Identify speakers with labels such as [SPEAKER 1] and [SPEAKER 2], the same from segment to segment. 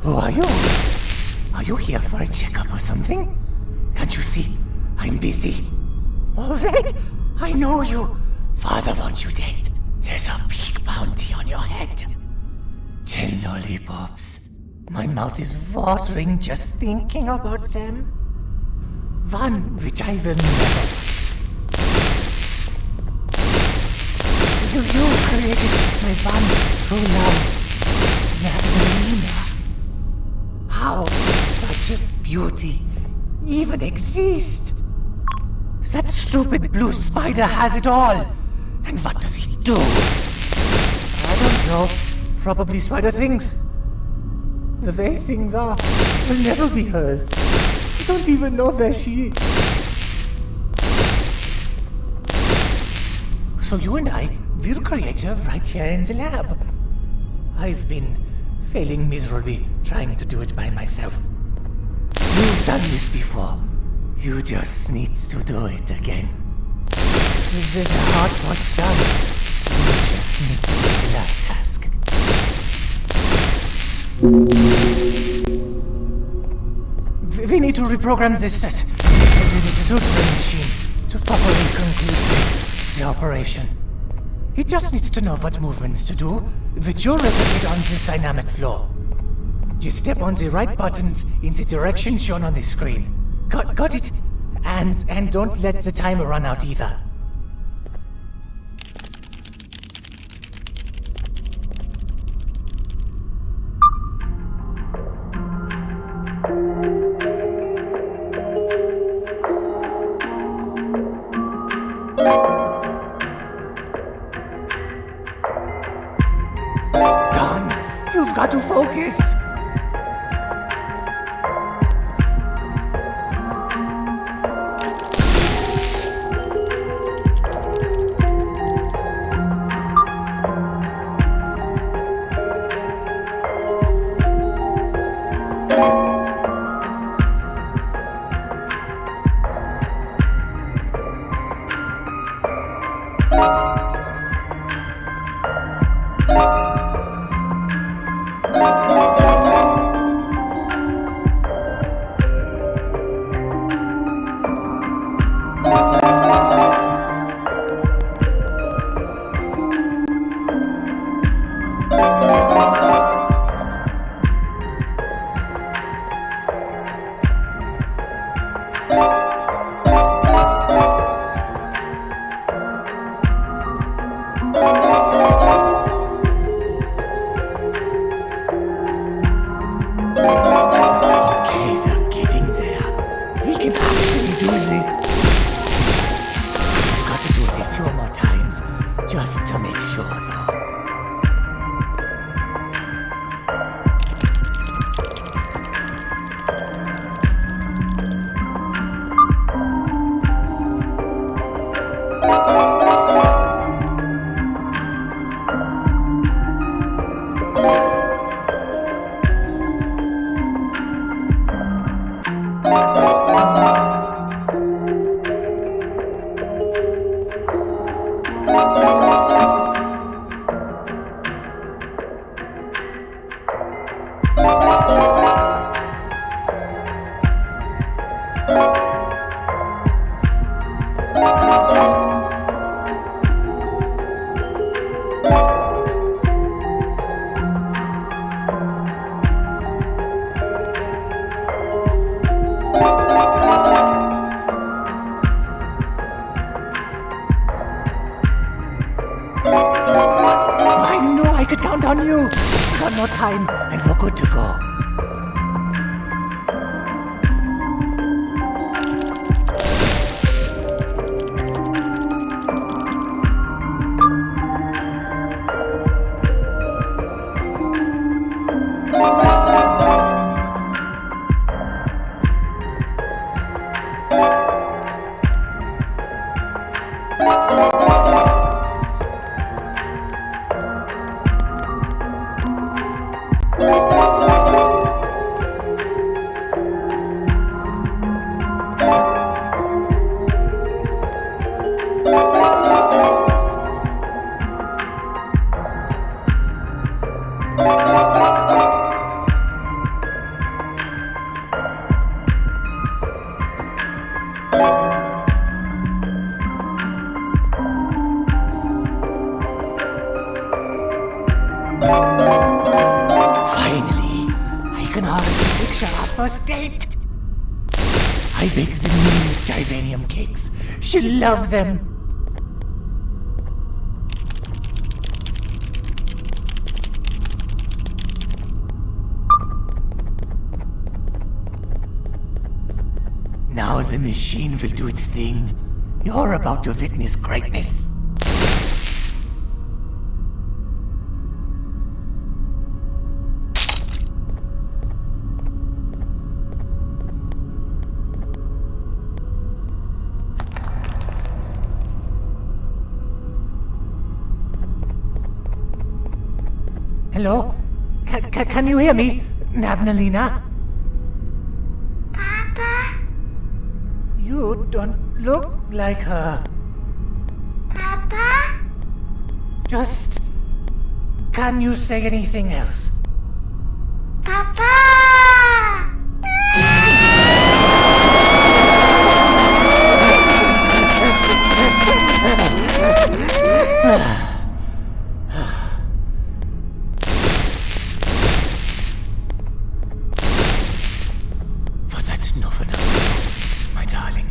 [SPEAKER 1] Who are you? Are you here for a checkup or something? Can't you see? I'm busy. Oh, wait! I know you! Father wants you dead. There's a big bounty on your head. 10 lollipops. My mouth is watering just thinking about them. One which I will never. You created my one true love, Magdalena. How does such a beauty even exist? That stupid blue spider has it all. And what does he do? I don't know. Probably spider things. The way things are will never be hers. I don't even know where she is. So you and I will create her right here in the lab. I've been failing miserably trying to do it by myself. You've done this before. You just need to do it again. The hard part's done. You just need to do the last task. We need to reprogram this suturing machine to properly conclude the operation. It just needs to know what movements to do, which you'll replicate on this dynamic floor. Just step on the right buttons in the direction shown on the screen. Got it? And don't let the timer run out either. Don, you've got to focus. Just to make sure, though. I knew I could count on you. One more time, and we're good to go. Finally, I can already picture our first date. I bake the meanest titanium cakes. She'll love them. Now the machine will do its thing. You're about to witness greatness. Hello? Can you hear me, Nabnalina?
[SPEAKER 2] Papa?
[SPEAKER 1] You don't look like her.
[SPEAKER 2] Papa?
[SPEAKER 1] Just... can you say anything else?
[SPEAKER 2] Papa!
[SPEAKER 1] Was that not enough, my darling?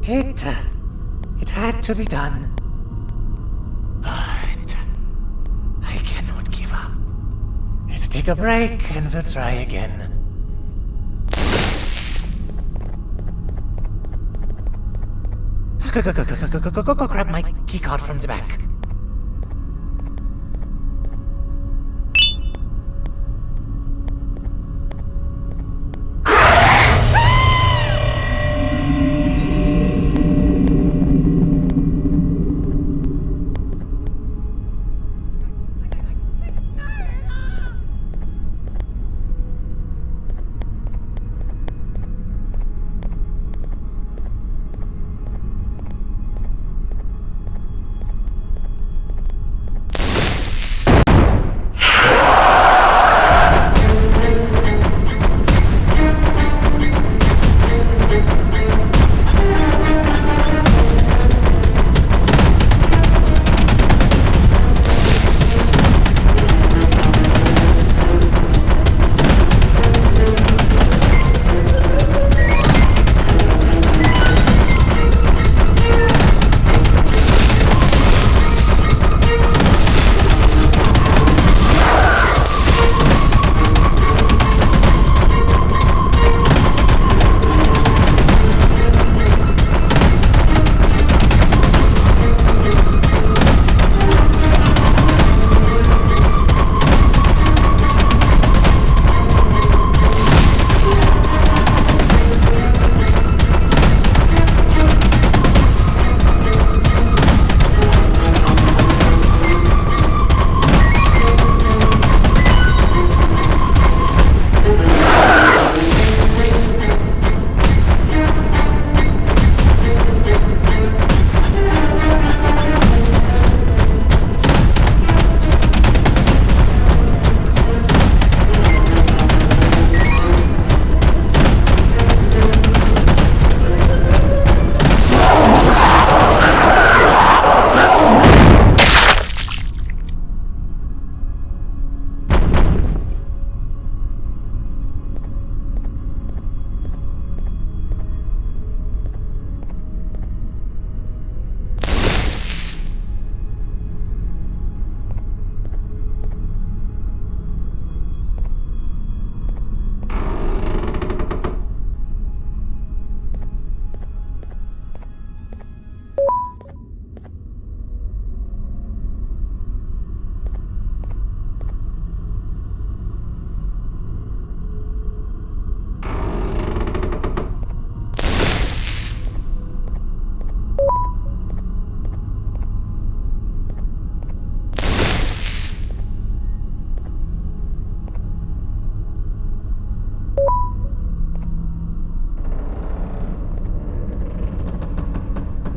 [SPEAKER 1] It had to be done. But I cannot give up. Let's take a break and we'll try again. Go grab my keycard from the back.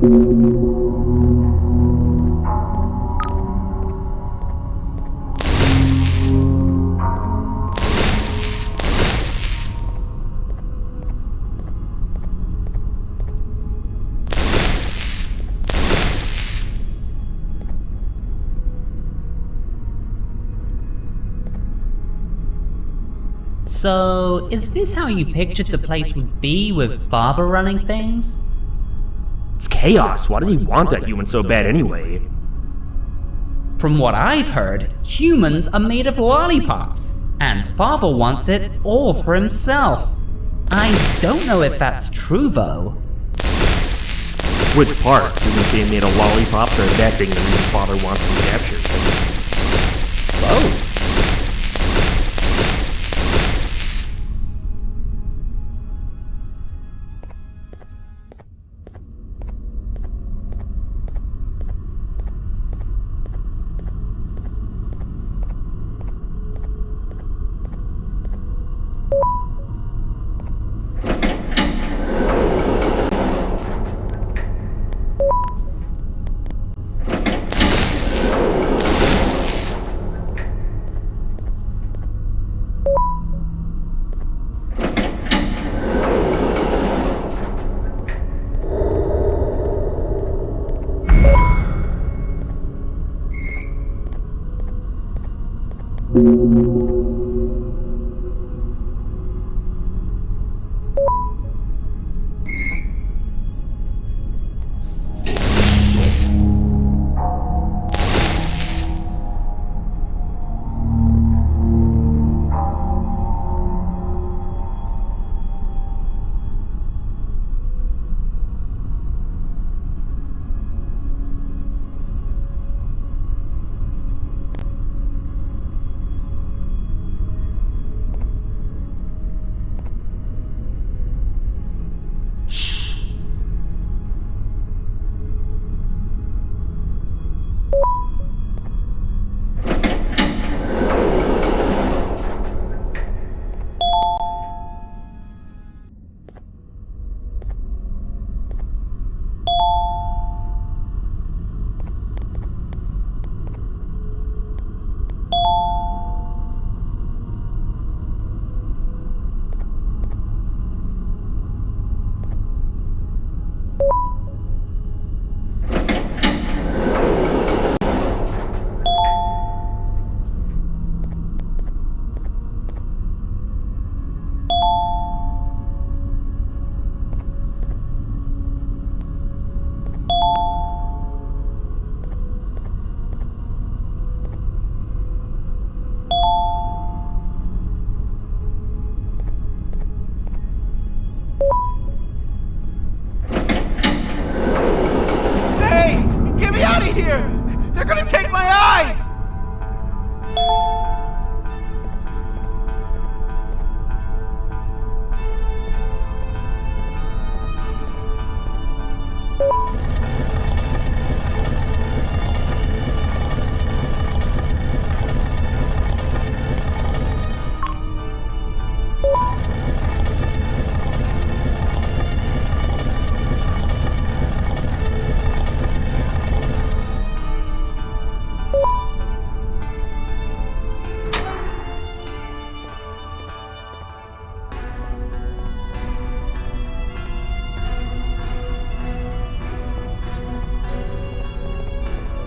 [SPEAKER 3] So, is this how you pictured the place would be with Father running things?
[SPEAKER 4] It's chaos. Why does he want that human so bad anyway?
[SPEAKER 3] From what I've heard, humans are made of lollipops, and Father wants it all for himself. I don't know if that's true though.
[SPEAKER 4] Which part? Humans being made of lollipops, or that being the reason Father wants to be captured?
[SPEAKER 3] Both.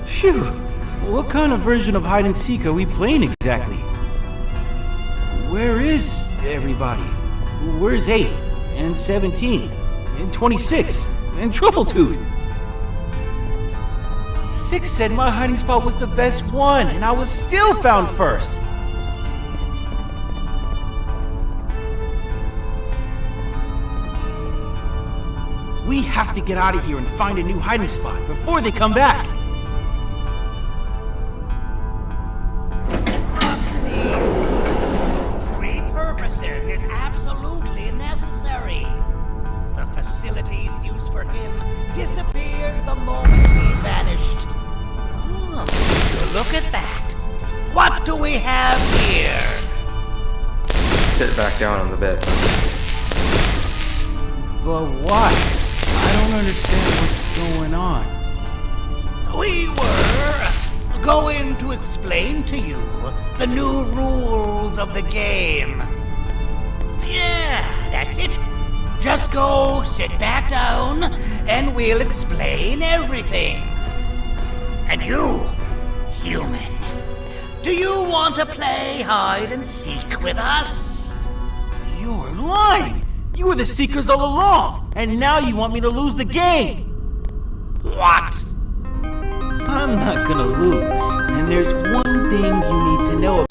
[SPEAKER 5] Phew! What kind of version of hide and seek are we playing exactly? Where is everybody? Where's 8 and 17 and 26 and Truffletooth? 6 said my hiding spot was the best one, and I was still found first. We have to get out of here and find a new hiding spot before they come back.
[SPEAKER 1] Trust me. Repurposing is absolutely necessary. The facilities used for him disappeared the moment he vanished. Oh, so look at that. What do we have here?
[SPEAKER 6] Sit back down on the bed.
[SPEAKER 5] But why? I don't understand what's going on?
[SPEAKER 1] We were going to explain to you the new rules of the game. Yeah, that's it. Just go sit back down and we'll explain everything. And you, human, do you want to play hide and seek with us?
[SPEAKER 5] You're lying! You were the Seekers all along, and now you want me to lose the game!
[SPEAKER 1] What?
[SPEAKER 5] I'm not gonna lose, and there's one thing you need to know